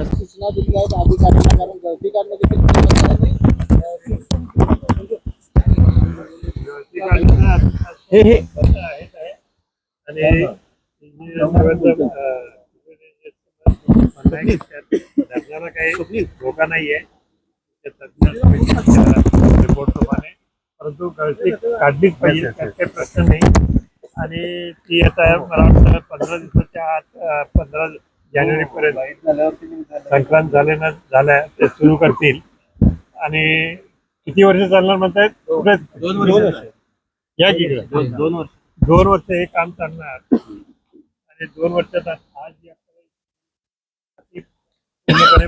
सूचना दिली आहेत अधिकाऱ्यांना, कारण गर्दी काढणं देखील धरणाला काही धोका नाहीये रिपोर्ट प्रमाणे, परंतु गळती काढलीच पाहिजे, काही प्रश्न नाही. आणि ती आता मला वाटतं 15 दिवसाच्या आत 15 जानेवारी पर्यंत संक्रांत झाल्या ते सुरू करतील. आणि किती वर्ष चालणार म्हणतायत? 2 वर्ष. या की 2 वर्ष हे काम चालणार. आणि 2 वर्षात आज पूर्णपणे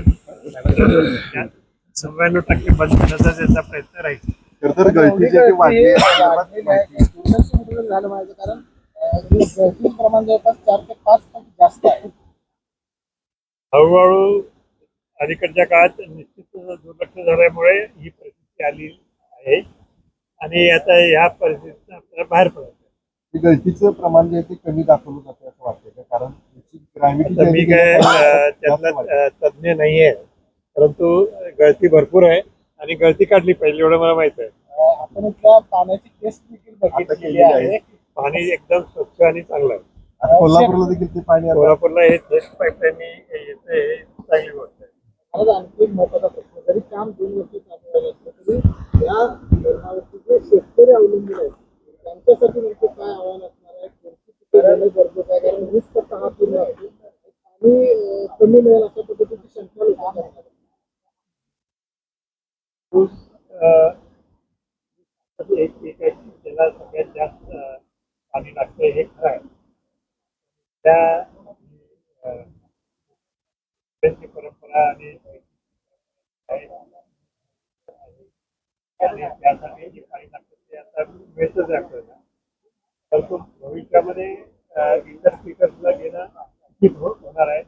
99% बंद करण्याचा त्याचा प्रयत्न राहील. तर गळतीचे झालं माझं, कारण गळतीचं प्रमाण जवळपास 4 ते 5 पट जास्त आहे. हळूहळू अलीकडच्या काळात निश्चितच दुर्लक्ष झाल्यामुळे ही परिस्थिती आली आहे. आणि आता ह्या परिस्थितीतून आपल्याला बाहेर पडायचं. गळतीचं प्रमाण जे आहे ते कमी दाखवलं जाते असं वाटतं, कारण मी काय त्यातला तज्ञ नाहीये, परंतु गळती भरपूर आहे आणि गळती काढली पाहिजे एवढं मला माहित आहे. आपण इथल्या पाण्याची टेस्ट देखील बघितलेली आहे. पाणी एकदम स्वच्छ आणि चांगलं आहे. कोल्हापूरला देखील ते पाणी, कोल्हापूरला हे टेस्ट पाईपलाईन येते, हे चांगली गोष्ट आहे. आणखी महत्वाचा प्रश्न, जरी काम 2 वर्ष चालू असलं तरी या धरणावरती जे शेतकरी अवलंबून आहेत त्यांच्यासाठी नेमकं काय आव्हान असणार आहे? गरजेचं आहे, कारण 20% हा पूर्ण आहे आणि कमी मिळेल अशा पद्धतीची शंका लोकांना आहे. त्याला सगळ्यात जास्त पाणी लागतं हे खरं आहे. त्या परंपरा आणि त्यासाठी जे पाणी लागतं ते आता मिळतच आहे आपल्याला. परंतु भविष्यामध्ये इतर स्पीकर्सला घेणं किती होणार आहे.